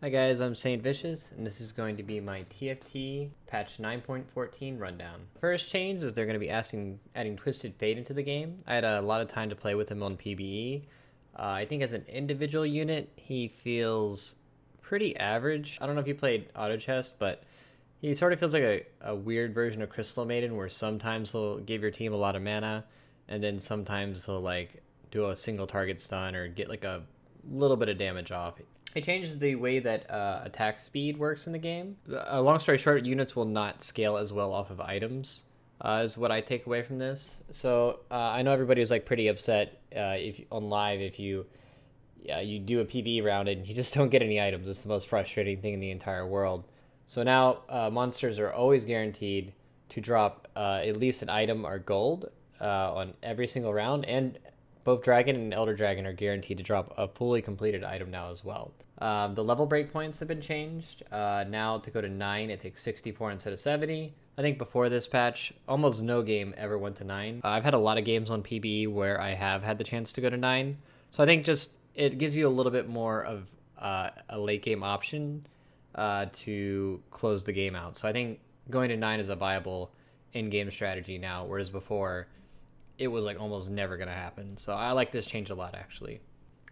Hi guys, I'm Saintvicious, and this is going to be my TFT patch 9.14 rundown. First change is they're going to be adding Twisted Fate into the game. I had a lot of time to play with him on PvE. I think as an individual unit, he feels pretty average. I don't know if you played Auto Chest, but he sort of feels like a weird version of Crystal Maiden, where sometimes he'll give your team a lot of mana, and then sometimes he'll like do a single target stun or get like a little bit of damage off. It changes the way that attack speed works in the game. Long story short, units will not scale as well off of items, is what I take away from this. So I know everybody was like pretty upset if on live if you do a PvE round and you just don't get any items. It's the most frustrating thing in the entire world. So now monsters are always guaranteed to drop at least an item or gold on every single round, and both Dragon and Elder Dragon are guaranteed to drop a fully completed item now as well. The level breakpoints have been changed. Now to go to 9, it takes 64 instead of 70. I think before this patch, almost no game ever went to 9. I've had a lot of games on PBE where I have had the chance to go to 9. So I think just it gives you a little bit more of a late game option to close the game out. So I think going to 9 is a viable in-game strategy now, whereas before it was like almost never going to happen. So I like this change a lot, actually.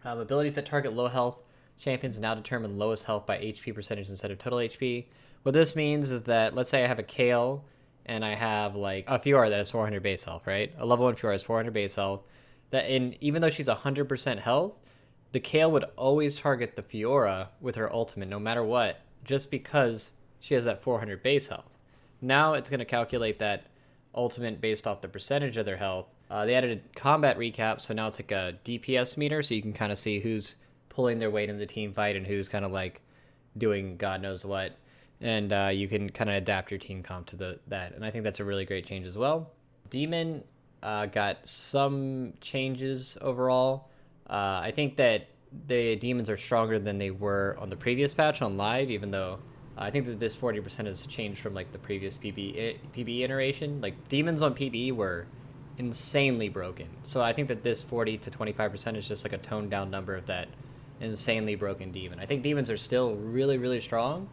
Abilities that target low health champions now determine lowest health by HP percentage instead of total HP. What this means is that, let's say I have a Kale and I have like a Fiora that has 400 base health, right? A level 1 Fiora has 400 base health. Even though she's 100% health, the Kale would always target the Fiora with her ultimate no matter what, just because she has that 400 base health. Now it's going to calculate that ultimate based off the percentage of their health. They added a combat recap, so now it's like a DPS meter, so you can kind of see who's pulling their weight in the team fight and who's kind of like doing God knows what. And you can kind of adapt your team comp to that. And I think that's a really great change as well. Demon got some changes overall. I think that the demons are stronger than they were on the previous patch on live, even though I think that this 40% has changed from like the previous PBE iteration. Like demons on PBE were insanely broken. So I think that this 40 to 25% is just like a toned down number of that insanely broken demon. I think demons are still really, really strong.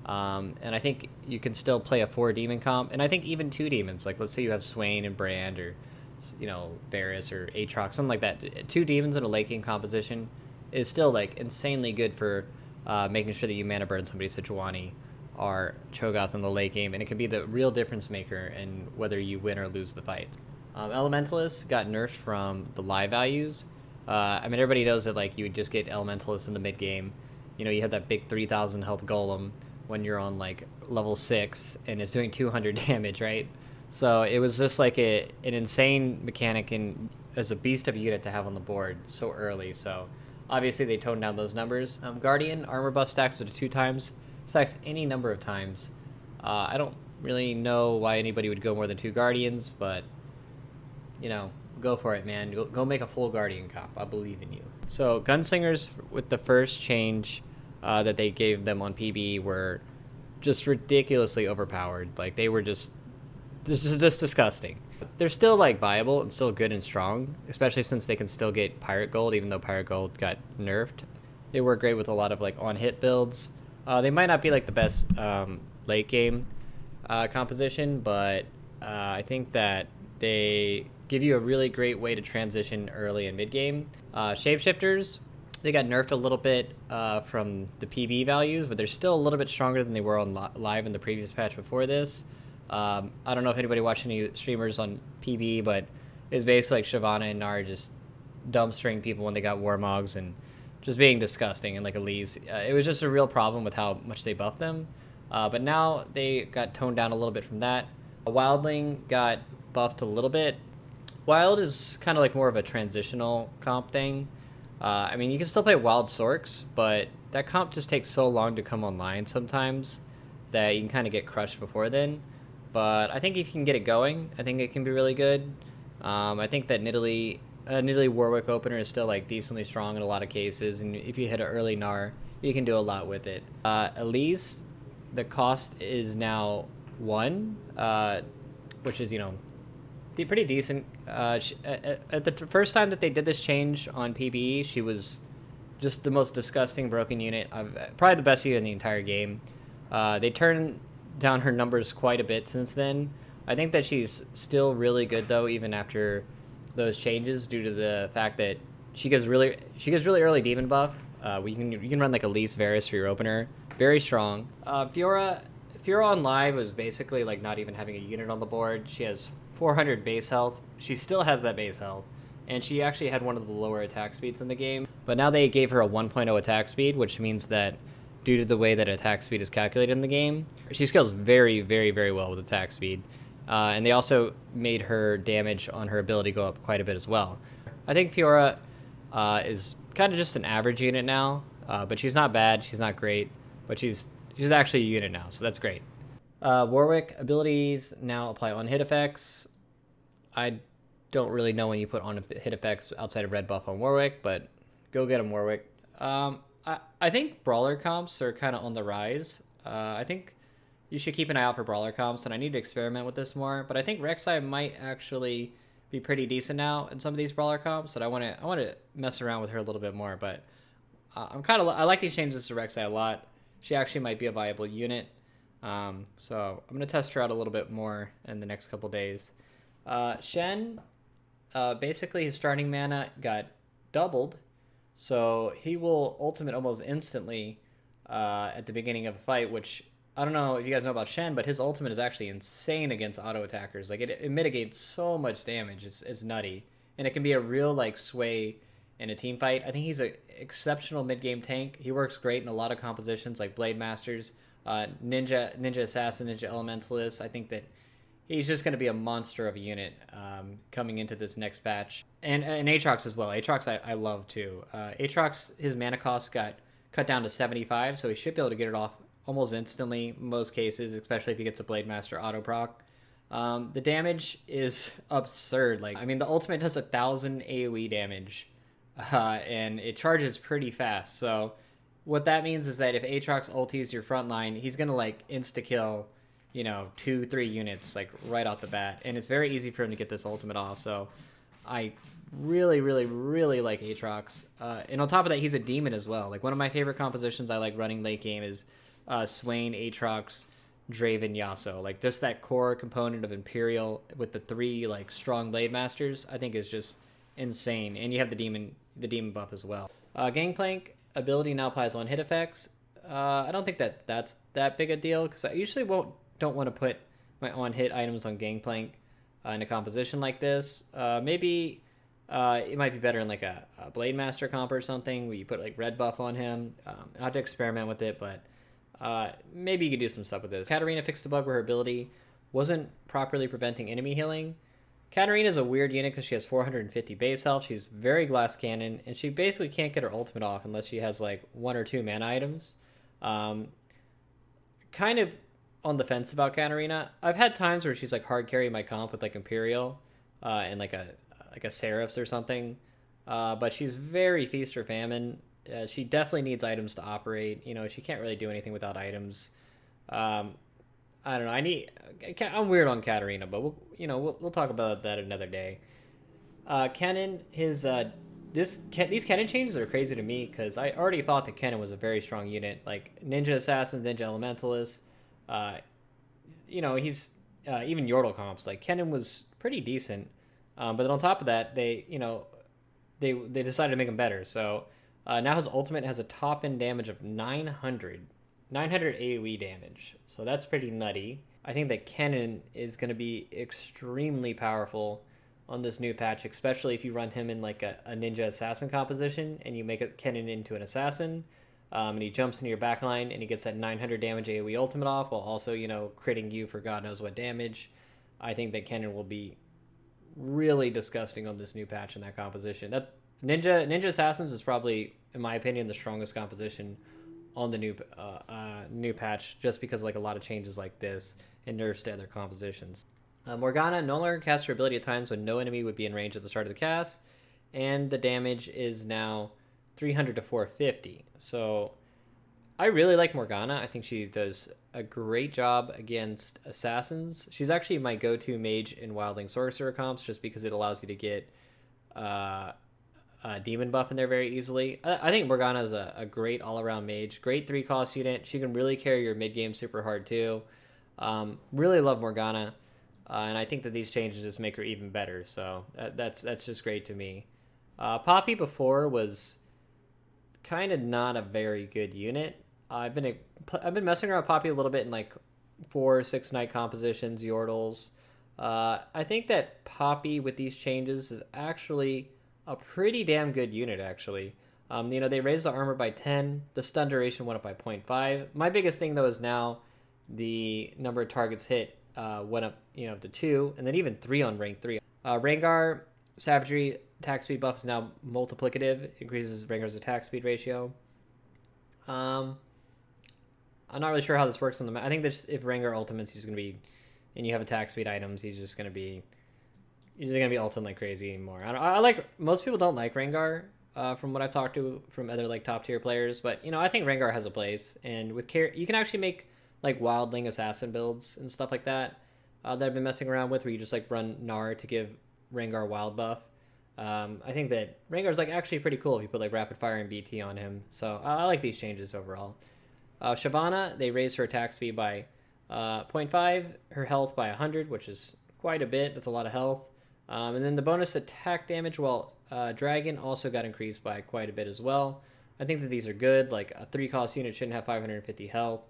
And I think you can still play a 4 demon comp. And I think even 2 demons, like let's say you have Swain and Brand, or Varus or Aatrox, something like that. 2 demons in a late game composition is still like insanely good for making sure that you mana burn somebody Sejuani or Cho'Gath in the late game, and it can be the real difference maker in whether you win or lose the fight. Elementalists got nerfed from the live values. I mean, everybody knows that like you would just get Elementalists in the mid game. You have that big 3,000 health golem when you're on like level 6 and it's doing 200 damage, right? So it was just like an insane mechanic and as a beast of a unit to have on the board so early. So obviously they toned down those numbers. Guardian armor buff stacks to 2 times, stacks any number of times. I don't really know why anybody would go more than 2 Guardians, but go for it, man. Go make a full Guardian comp. I believe in you. So Gunslingers, with the first change that they gave them on PB, were just ridiculously overpowered. Like they were just disgusting. They're still like viable and still good and strong, especially since they can still get Pirate Gold, even though Pirate Gold got nerfed. They work great with a lot of like on-hit builds. They might not be like the best late game composition, but I think that they give you a really great way to transition early and mid game. Shapeshifters, they got nerfed a little bit from the PB values, but they're still a little bit stronger than they were on live in the previous patch before this. I don't know if anybody watched any streamers on PB, but it's basically like Shyvana and Gnar just dumpstering people when they got Warmogs and just being disgusting, and like Elise. It was just a real problem with how much they buffed them. But now they got toned down a little bit from that. Wildling got buffed a little bit. Wild is kind of like more of a transitional comp thing. I mean, you can still play Wild Sorks, but that comp just takes so long to come online sometimes that you can kind of get crushed before then. But I think if you can get it going, I think it can be really good. I think that Nidalee Warwick opener is still like decently strong in a lot of cases, and if you hit an early Gnar, you can do a lot with it. Elise, the cost is now 1, which is pretty decent. At the first time that they did this change on PBE, she was just the most disgusting broken unit. Probably the best unit in the entire game. They turned down her numbers quite a bit since then. I think that she's still really good though, even after those changes, due to the fact that she gets really early demon buff. You can run like Elise Varus for your opener, very strong. Fiora on live was basically like not even having a unit on the board. She has 400 base health. She still has that base health, and she actually had one of the lower attack speeds in the game. But now they gave her a 1.0 attack speed, which means that due to the way that attack speed is calculated in the game, she scales very, very, very well with attack speed. And they also made her damage on her ability go up quite a bit as well. I think Fiora is kind of just an average unit now, but she's not bad. She's not great, but she's actually a unit now, so that's great. Warwick abilities now apply on hit effects. I don't really know when you put on hit effects outside of red buff on Warwick, but go get him, Warwick. I think brawler comps are kind of on the rise. I think you should keep an eye out for brawler comps, and I need to experiment with this more. But I think Rek'Sai might actually be pretty decent now in some of these brawler comps. That I want to mess around with her a little bit more. But I like these changes to Rek'Sai a lot. She actually might be a viable unit. So I'm gonna test her out a little bit more in the next couple days. Shen, basically his starting mana got doubled, so he will ultimate almost instantly at the beginning of a fight, which I don't know if you guys know about Shen, but his ultimate is actually insane against auto attackers. Like it mitigates so much damage. It's nutty, and it can be a real like sway in a team fight. I think he's an exceptional mid game tank. He works great in a lot of compositions like Blade Masters, Ninja Assassin, Ninja Elementalist. I think that he's just going to be a monster of a unit coming into this next patch. And Aatrox as well. Aatrox I love too. Aatrox, his mana cost got cut down to 75, so he should be able to get it off almost instantly in most cases, especially if he gets a Blade Master auto proc. The damage is absurd. Like, I mean, the ultimate does 1,000 AoE damage, and it charges pretty fast. So what that means is that if Aatrox ultis your front line, he's going to like insta-kill, 2-3 units like right off the bat. And it's very easy for him to get this ultimate off. So I really, really, really like Aatrox. And on top of that, he's a demon as well. Like one of my favorite compositions I like running late game is Swain, Aatrox, Draven, Yasuo. Like just that core component of Imperial with the 3 like strong Blade Masters, I think is just insane. And you have the demon buff as well. Gangplank ability now applies on hit effects. I don't think that's that big a deal, because I usually don't want to put my on hit items on Gangplank in a composition like this. Maybe it might be better in like a Blade Master comp or something where you put like red buff on him. I'll have to experiment with it, but maybe you could do some stuff with this. Katarina fixed a bug where her ability wasn't properly preventing enemy healing. Katarina is a weird unit because she has 450 base health. She's very glass cannon, and she basically can't get her ultimate off unless she has like 1 or 2 mana items. Kind of on the fence about Katarina. I've had times where she's like hard carry my comp with like Imperial and like a Seraphs or something, but she's very feast or famine. She definitely needs items to operate. She can't really do anything without items. I don't know. I'm weird on Katarina, but we'll talk about that another day. Kennen, these Kennen changes are crazy to me because I already thought that Kennen was a very strong unit. Like Ninja Assassins, Ninja Elementalists. He's even Yordle comps. Like Kennen was pretty decent, but then on top of that, they decided to make him better. So now his ultimate has a top end damage of 900 AoE damage. So that's pretty nutty. I think that Kennen is going to be extremely powerful on this new patch, especially if you run him in like a Ninja Assassin composition and you make Kennen into an Assassin, and he jumps into your backline and he gets that 900 damage AoE ultimate off while also, critting you for God knows what damage. I think that Kennen will be really disgusting on this new patch in that composition. That's Ninja Assassins is probably, in my opinion, the strongest composition on the new patch, just because like a lot of changes like this and nerfs to other compositions. Morgana no longer casts her ability at times when no enemy would be in range at the start of the cast, and the damage is now 300 to 450. So I really like Morgana. I think she does a great job against assassins. She's actually my go-to mage in Wildling Sorcerer comps, just because it allows you to get demon buff in there very easily. I think Morgana is a great all-around mage. Great 3-cost unit. She can really carry your mid-game super hard too. Really love Morgana. And I think that these changes just make her even better. So that's just great to me. Poppy before was kind of not a very good unit. I've been messing around with Poppy a little bit in like 4-6 night compositions, Yordles. I think that Poppy with these changes is actually a pretty damn good unit, actually. They raised the armor by 10. The stun duration went up by 0.5. My biggest thing, though, is now the number of targets hit went up, to 2, and then even 3 on rank 3. Rengar, Savagery, attack speed buff is now multiplicative. Increases Rengar's attack speed ratio. I'm not really sure how this works on the map. I think that if Rengar ultimates, he's going to be, and you have attack speed items, he's just going to be ulting like crazy anymore. I like, most people don't like Rengar, from what I've talked to from other like top tier players, but I think Rengar has a place, and with you can actually make like wildling assassin builds and stuff like that that I've been messing around with, where you just like run Gnar to give Rengar wild buff. I think that Rengar's like actually pretty cool if you put like rapid fire and BT on him. So I like these changes overall. Shyvana, they raised her attack speed by 0.5, her health by 100, which is quite a bit. That's a lot of health. And then the bonus attack damage, Dragon also got increased by quite a bit as well. I think that these are good. Like a 3-cost unit shouldn't have 550 health.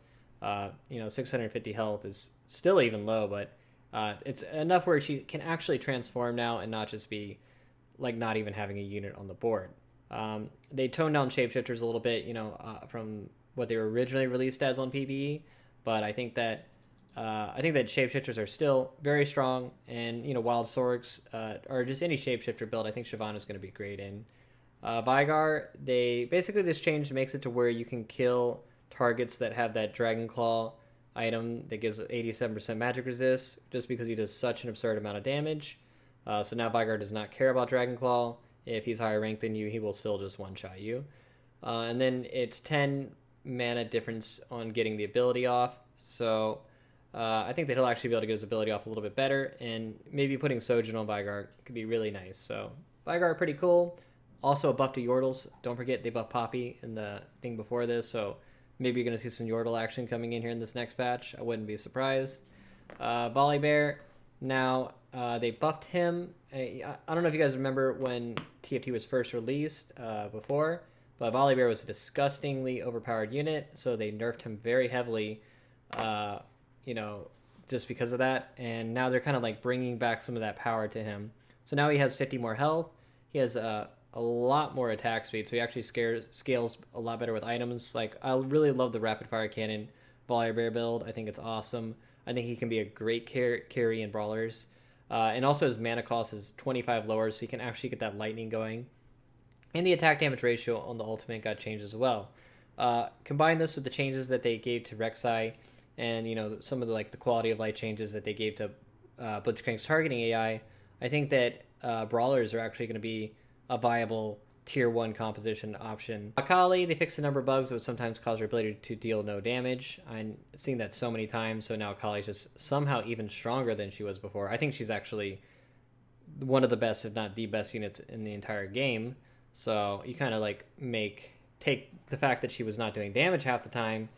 650 health is still even low, but it's enough where she can actually transform now and not just be like not even having a unit on the board. They toned down shapeshifters a little bit, from what they were originally released as on PBE, but I think that shapeshifters are still very strong, and wild swords or just any shapeshifter build, I think Shyvana is going to be great in. Veigar, this change makes it to where you can kill targets that have that Dragon Claw item that gives 87% magic resist, just because he does such an absurd amount of damage. So now Veigar does not care about Dragon Claw. If he's higher ranked than you, he will still just one-shot you. And then it's 10 mana difference on getting the ability off. So I think that he'll actually be able to get his ability off a little bit better, and maybe putting Sojin on Veigar could be really nice. So Veigar pretty cool. Also a buff to Yordles. Don't forget they buffed Poppy in the thing before this, so maybe you're going to see some Yordle action coming in here in this next patch. I wouldn't be surprised. Volibear, now they buffed him. I don't know if you guys remember when TFT was first released before, but Volibear was a disgustingly overpowered unit, so they nerfed him very heavily, just because of that. And now they're kind of like bringing back some of that power to him. So now he has 50 more health. He has a lot more attack speed, so he actually scales a lot better with items. Like, I really love the rapid fire cannon Volibear build. I think it's awesome. I think he can be a great carry in brawlers. And also his mana cost is 25 lower, so he can actually get that lightning going. And the attack damage ratio on the ultimate got changed as well. Combine this with the changes that they gave to Rek'Sai, and some of the the quality of life changes that they gave to Blitzcrank's targeting AI. I think that brawlers are actually going to be a viable tier 1 composition option. Akali, they fixed a number of bugs that would sometimes cause her ability to deal no damage. I've seen that so many times, so now Akali's just somehow even stronger than she was before. I think she's actually one of the best, if not the best units in the entire game. So you kind of take the fact that she was not doing damage half the time,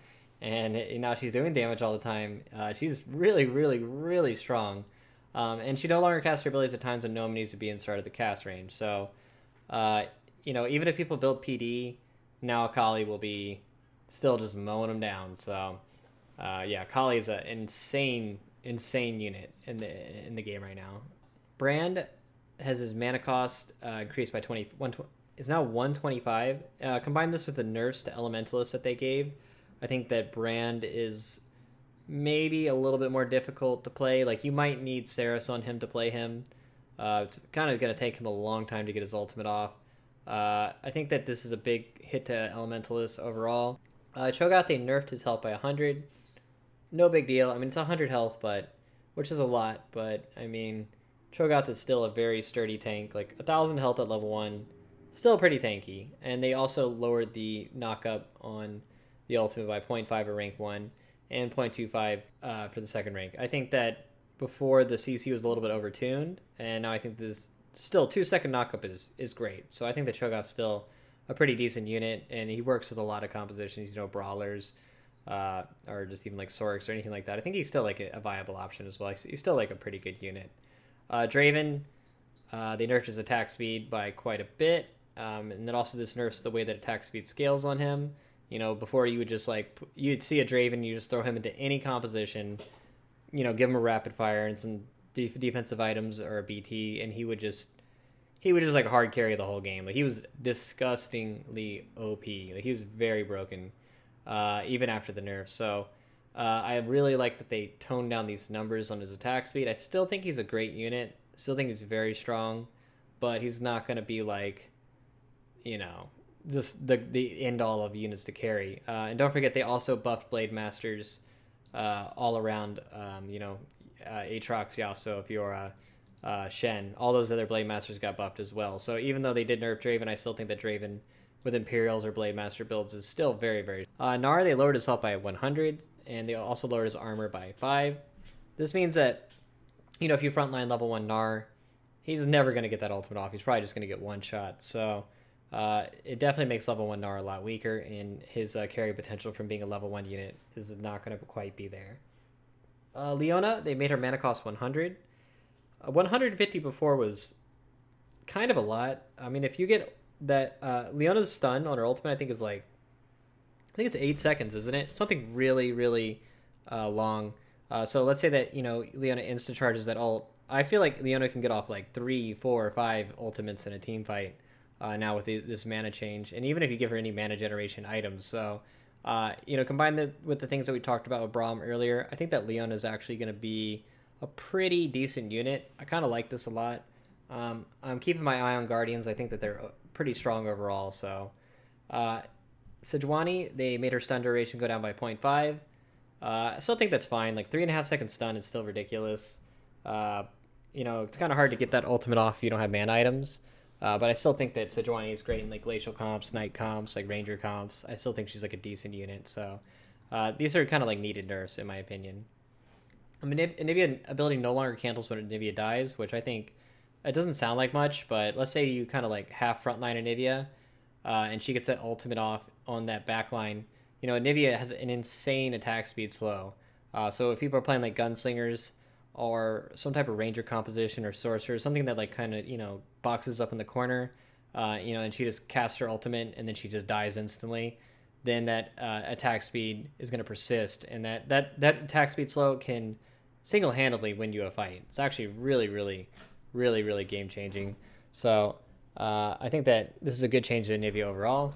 and now she's doing damage all the time. She's really, really, really strong. And she no longer casts her abilities at times when no one needs to be inside of the cast range. So, even if people build PD, now Akali will be still just mowing them down. So, Akali is an insane unit in the game right now. Brand has his mana cost increased by 21. Is now 125. Combine this with the nerfs to Elementalist that they gave, I think that Brand is maybe a little bit more difficult to play. Like, you might need Saris on him to play him. It's kind of going to take him a long time to get his ultimate off. I think that this is a big hit to Elementalist overall. Cho'Gath, they nerfed his health by 100. No big deal. I mean, it's 100 health, which is a lot, but I mean, Cho'Gath is still a very sturdy tank. Like, 1,000 health at level 1, still pretty tanky. And they also lowered the knockup on the ultimate by 0.5 at rank 1 and 0.25 for the second rank. I think that before the CC was a little bit overtuned, and now I think still 2-second knockup is great. So I think that Cho'Gath's still a pretty decent unit, and he works with a lot of compositions, brawlers, or just even like Sorks or anything like that. I think he's still like a viable option as well. He's still like a pretty good unit. Draven, they nerfed his attack speed by quite a bit, and then also this nerfs the way that attack speed scales on him. Before you would just you'd see a Draven, you just throw him into any composition, give him a rapid fire and some defensive items or a BT, and he would just like hard carry the whole game. Like, he was disgustingly OP. Like, he was very broken, even after the nerf. So I really like that they toned down these numbers on his attack speed. I still think he's a great unit. Still think he's very strong, but he's not going to be like, just the end all of units to carry. And don't forget, they also buffed Blade Masters all around. Aatrox, Yasuo, if you're Shen, all those other Blade Masters got buffed as well. So even though they did nerf Draven, I still think that Draven with Imperials or Blade Master builds is still very, very... Gnar, they lowered his health by 100, and they also lowered his armor by 5. This means that, if you frontline level 1 Gnar, he's never going to get that ultimate off. He's probably just going to get one shot. So it definitely makes level 1 Gnar a lot weaker, and his carry potential from being a level 1 unit is not going to quite be there. Leona, they made her mana cost 100. 150 before was kind of a lot. I mean, if you get that... Leona's stun on her ultimate, I think it's 8 seconds, isn't it? Something really, really long. So let's say that, Leona insta-charges that ult. I feel like Leona can get off like 3, 4, 5 ultimates in a team fight now with this mana change. And even if you give her any mana generation items. So... combine with the things that we talked about with Braum earlier, I think that Leona is actually going to be a pretty decent unit. I kind of like this a lot. I'm keeping my eye on Guardians. I think that they're pretty strong overall. So, Sejuani, they made her stun duration go down by 0.5. I still think that's fine. Like 3.5 second stun is still ridiculous. It's kind of hard to get that ultimate off if you don't have mana items. But I still think that Sejuani is great in like glacial comps, night comps, like ranger comps. I still think she's like a decent unit. So these are kind of like needed nerfs in my opinion. I mean, Anivia ability no longer cancels when Anivia dies, which I think it doesn't sound like much, but let's say you kind of like half frontline Anivia, and she gets that ultimate off on that backline. Anivia has an insane attack speed slow. So if people are playing like gunslingers or some type of ranger composition or sorcerer, something that like kind of, boxes up in the corner, and she just casts her ultimate and then she just dies instantly, then that attack speed is going to persist. And that attack speed slow can single-handedly win you a fight. It's actually really, really, really, really game-changing. So I think that this is a good change to Anivia overall.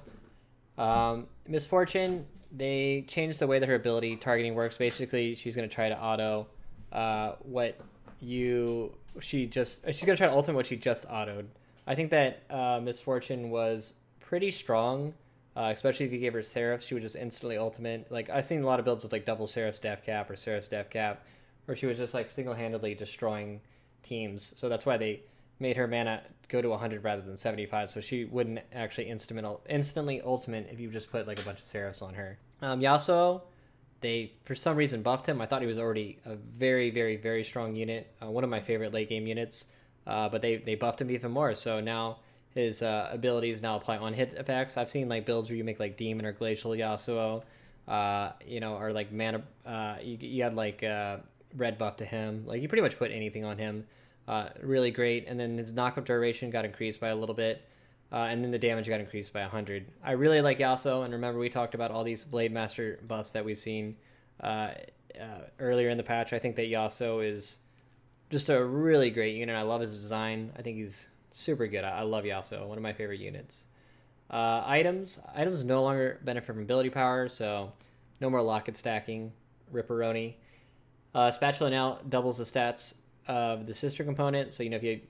Misfortune, they changed the way that her ability targeting works. Basically, she's going to try to auto she's going to try to ultimate what she just autoed. I think that Misfortune was pretty strong, especially if you gave her Seraph. She would just instantly ultimate. Like, I've seen a lot of builds with like double Seraph staff cap or Seraph staff cap, where she was just like single-handedly destroying teams. So that's why they made her mana go to 100 rather than 75, so she wouldn't actually instantly ultimate if you just put like a bunch of Seraphs on her. Yasuo, they for some reason buffed him. I thought he was already a very, very, very strong unit, one of my favorite late game units, but they buffed him even more. So now his abilities now apply on hit effects. I've seen like builds where you make like Demon or Glacial Yasuo, or like mana. You had like red buff to him. Like, you pretty much put anything on him. Really great. And then his knockup duration got increased by a little bit. And then the damage got increased by 100. I really like Yasuo, and remember we talked about all these Blade Master buffs that we've seen earlier in the patch. I think that Yasuo is just a really great unit. I love his design. I think he's super good. I love Yasuo, one of my favorite units. Items no longer benefit from ability power, so no more locket stacking. Ripperoni. Spatula now doubles the stats of the sister component, so if you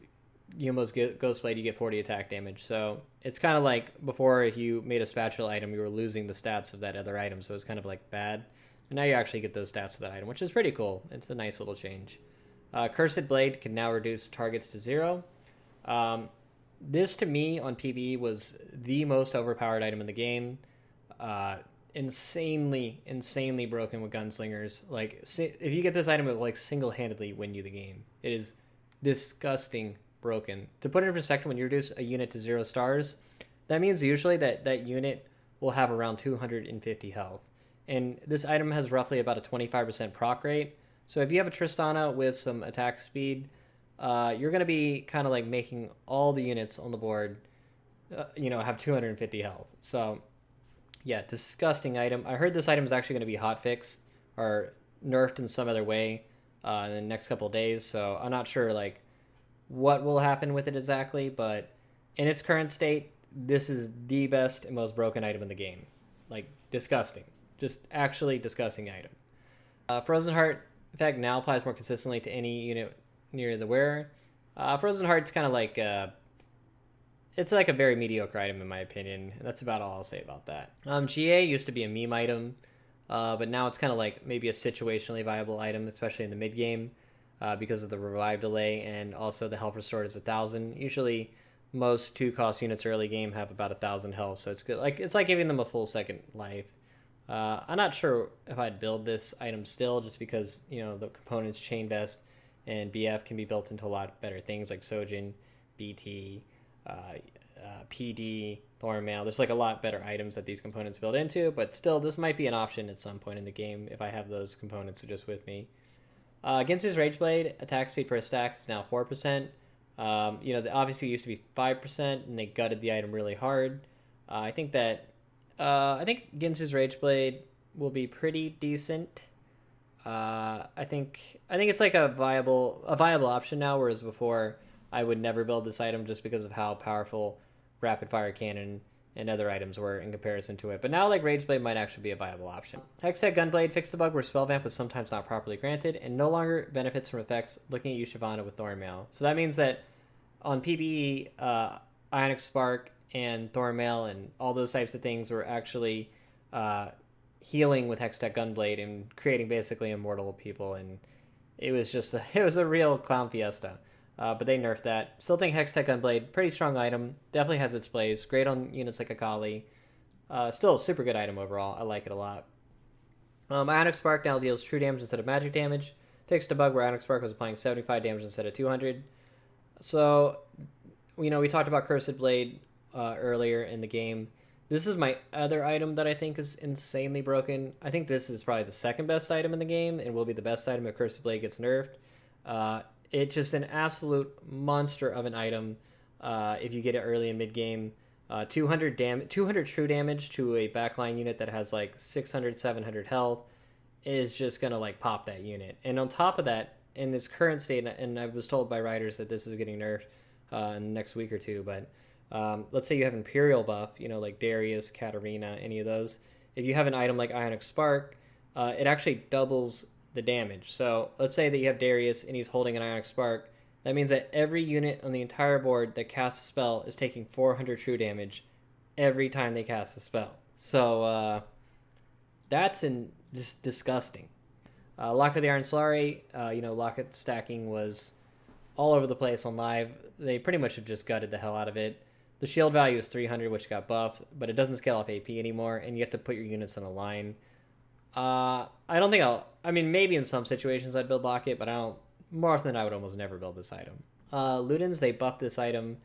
Yumo's Ghostblade, you get 40 attack damage. So it's kind of like before, if you made a spatula item, you were losing the stats of that other item, so it's kind of like bad. And now you actually get those stats of that item, which is pretty cool. It's a nice little change. Cursed Blade can now reduce targets to 0. This to me on PvE was the most overpowered item in the game. Insanely broken with gunslingers. Like, if you get this item, it will like single-handedly win you the game. It is disgusting broken. To put it in perspective, when you reduce a unit to 0 stars, that means usually that unit will have around 250 health. And this item has roughly about a 25% proc rate. So if you have a Tristana with some attack speed, you're going to be kind of like making all the units on the board, have 250 health. So yeah, disgusting item. I heard this item is actually going to be hotfixed or nerfed in some other way in the next couple of days. So I'm not sure like what will happen with it exactly, but in its current state, this is the best and most broken item in the game. Like, disgusting. Just actually disgusting item. Frozen Heart, in fact, now applies more consistently to any unit near the wearer. Frozen Heart's kind of like it's like a very mediocre item in my opinion. And that's about all I'll say about that. GA used to be a meme item, but now it's kind of like maybe a situationally viable item, especially in the mid game, because of the revive delay and also the health restored is 1,000. Usually, most 2-cost units early game have about 1,000 health, so it's good. Like it's like giving them a full second life. I'm not sure if I'd build this item still, just because the components Chain Vest and BF can be built into a lot better things like Sojin, BT, PD, Thornmail. There's like a lot better items that these components build into, but still, this might be an option at some point in the game if I have those components just with me. Ginsu's Rageblade attack speed per stack is now 4%. Obviously it used to be 5%, and they gutted the item really hard. I think Ginsu's Rageblade will be pretty decent. I think it's like a viable option now, whereas before I would never build this item just because of how powerful Rapid Fire Cannon and other items were in comparison to it. But now like Rageblade might actually be a viable option. Hextech Gunblade fixed a bug where Spell Vamp was sometimes not properly granted and no longer benefits from effects looking at you Shyvana with Thornmail. So that means that on PBE, Ionic Spark and Thornmail and all those types of things were actually healing with Hextech Gunblade and creating basically immortal people, and it was a real clown fiesta. But they nerfed that. Still think Hextech Gunblade, pretty strong item. Definitely has its plays. Great on units like Akali. Still a super good item overall. I like it a lot. Ionic Spark now deals true damage instead of magic damage. Fixed a bug where Ionic Spark was applying 75 damage instead of 200. So, we talked about Cursed Blade earlier in the game. This is my other item that I think is insanely broken. I think this is probably the second best item in the game and will be the best item if Cursed Blade gets nerfed. It's just an absolute monster of an item if you get it early in mid-game. 200 true damage to a backline unit that has like 600, 700 health is just going to like pop that unit. And on top of that, in this current state, and I was told by writers that this is getting nerfed in the next week or two, but let's say you have Imperial buff, like Darius, Katarina, any of those. If you have an item like Ionic Spark, it actually doubles the damage. So let's say that you have Darius and he's holding an Ionic Spark. That means that every unit on the entire board that casts a spell is taking 400 true damage every time they cast a spell. So that's just disgusting. Locket of the Iron Solari, Locket stacking was all over the place on live. They pretty much have just gutted the hell out of it. The shield value is 300, which got buffed, but it doesn't scale off AP anymore, and you have to put your units on a line. I don't think maybe in some situations I'd build Locket, but more often than I would almost never build this item. Ludens, they buffed this item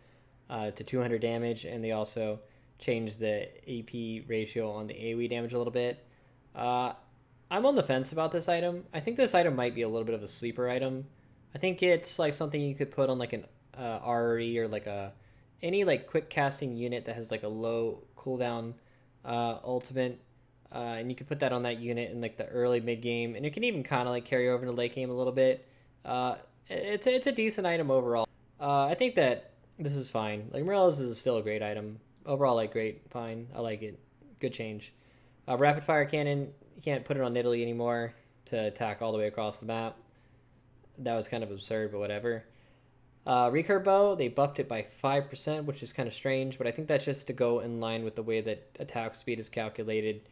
to 200 damage, and they also changed the AP ratio on the AoE damage a little bit. I'm on the fence about this item. I think this item might be a little bit of a sleeper item. I think it's like something you could put on like an RE or like any like quick casting unit that has like a low cooldown ultimate. And you can put that on that unit in like the early mid game, and it can even kind of like carry over into late game a little bit. It's a decent item overall. I think that this is fine. Like Morello's is still a great item overall. Like great, fine. I like it. Good change. Rapid Fire Cannon, you can't put it on Italy anymore to attack all the way across the map. That was kind of absurd, but whatever. Recurve Bow, they buffed it by 5%, which is kind of strange, but I think that's just to go in line with the way that attack speed is calculated.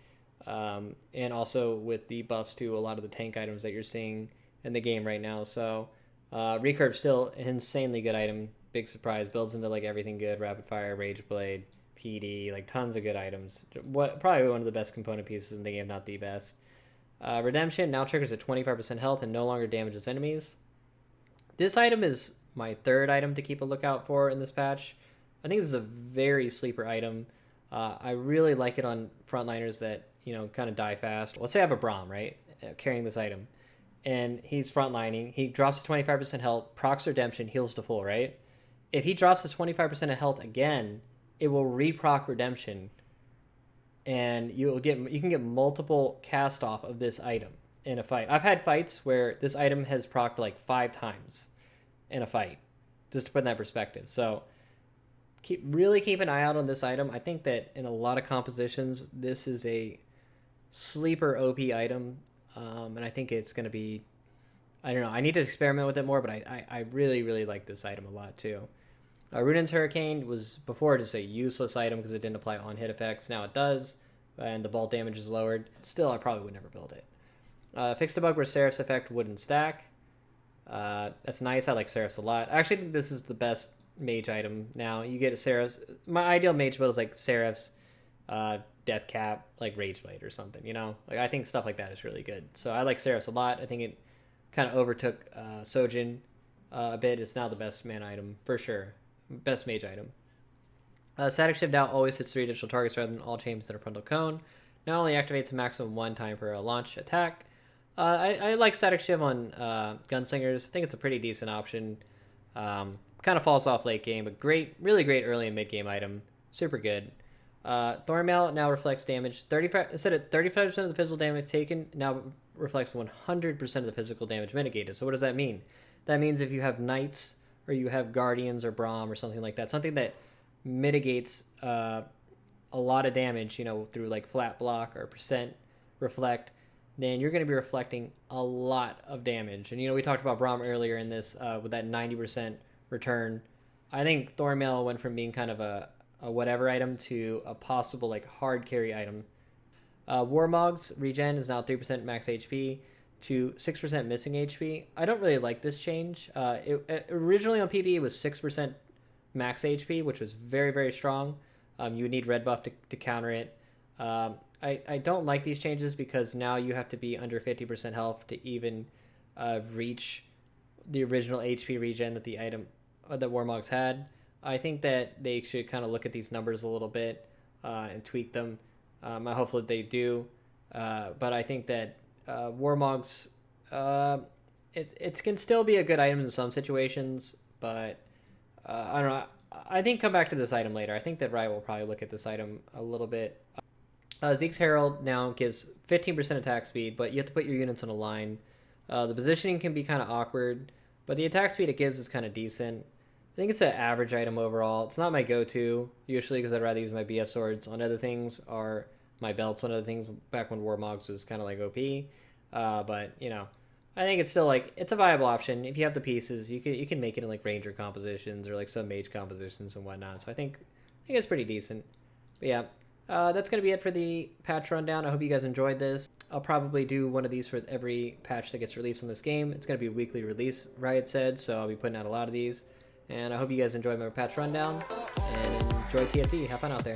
And also with the buffs to a lot of the tank items that you're seeing in the game right now. So Recurve still an insanely good item. Big surprise. Builds into like everything good. Rapid Fire, Rage Blade, PD, like tons of good items. Probably one of the best component pieces in the game, not the best. Redemption now triggers at 25% health and no longer damages enemies. This item is my third item to keep a lookout for in this patch. I think this is a very sleeper item. I really like it on frontliners that, you know, kind of die fast. Let's say I have a Braum, right, carrying this item, and he's frontlining. He drops to 25% health, procs Redemption, heals to full, right? If he drops to 25% of health again, it will re-proc Redemption, and you can get multiple cast off of this item in a fight. I've had fights where this item has procced like 5 times in a fight, just to put in that perspective. So really keep an eye out on this item. I think that in a lot of compositions, this is a sleeper OP item, and I think it's going to be, I don't know, I need to experiment with it more, but I really, really like this item a lot too. Ruden's Hurricane was before just a useless item because it didn't apply on hit effects. Now it does, and the bolt damage is lowered. Still, I probably would never build it. Fixed a bug where Seraph's effect wouldn't stack. That's nice. I like Seraph's a lot. I actually think this is the best mage item now. You get a Seraph's. My ideal mage build is like Seraph's, Death Cap, like Rageblade or something, you know? Like, I think stuff like that is really good. So I like Seraph's a lot. I think it kind of overtook Sojin a bit. It's now the best man item for sure. Best mage item. Static Shift now always hits 3 additional targets rather than all champions in a frontal cone. Now only activates a maximum 1 time per launch attack. I like Static Shiv on Gunslingers. I think it's a pretty decent option. Kind of falls off late game, but really great early and mid game item. Super good. Thornmail now reflects damage 35 instead of 35% of the physical damage taken. Now reflects 100% of the physical damage mitigated. So what does that mean? That means if you have Knights or you have Guardians or Braum or something like that, something that mitigates a lot of damage, you know, through like flat block or percent reflect, then you're going to be reflecting a lot of damage. And, you know, we talked about Braum earlier in this with that 90% return. I think Thornmail went from being kind of a whatever item to a possible like hard carry item. Warmog's regen is now 3% max HP to 6% missing HP. I don't really like this change. Originally on PvE it was 6% max HP, which was very, very strong. You would need red buff to counter it. I don't like these changes because now you have to be under 50% health to even reach the original HP regen that the item that Warmogs had. I think that they should kind of look at these numbers a little bit and tweak them. Hopefully they do. But I think that Warmogs, it can still be a good item in some situations, but I don't know. I think come back to this item later. I think that Riot will probably look at this item a little bit. Zeke's Herald now gives 15% attack speed, but you have to put your units on a line. The positioning can be kind of awkward, but the attack speed it gives is kind of decent. I think it's an average item overall. It's not my go-to, usually, because I'd rather use my BF swords on other things or my belts on other things back when Warmogs was kind of like OP. But, you know, I think it's still like, it's a viable option. If you have the pieces, you can make it in like ranger compositions or like some mage compositions and whatnot. So I think it's pretty decent. But yeah, that's going to be it for the patch rundown. I hope you guys enjoyed this. I'll probably do one of these for every patch that gets released on this game. It's going to be a weekly release, Riot said, so I'll be putting out a lot of these. And I hope you guys enjoyed my patch rundown and enjoy TFT. Have fun out there.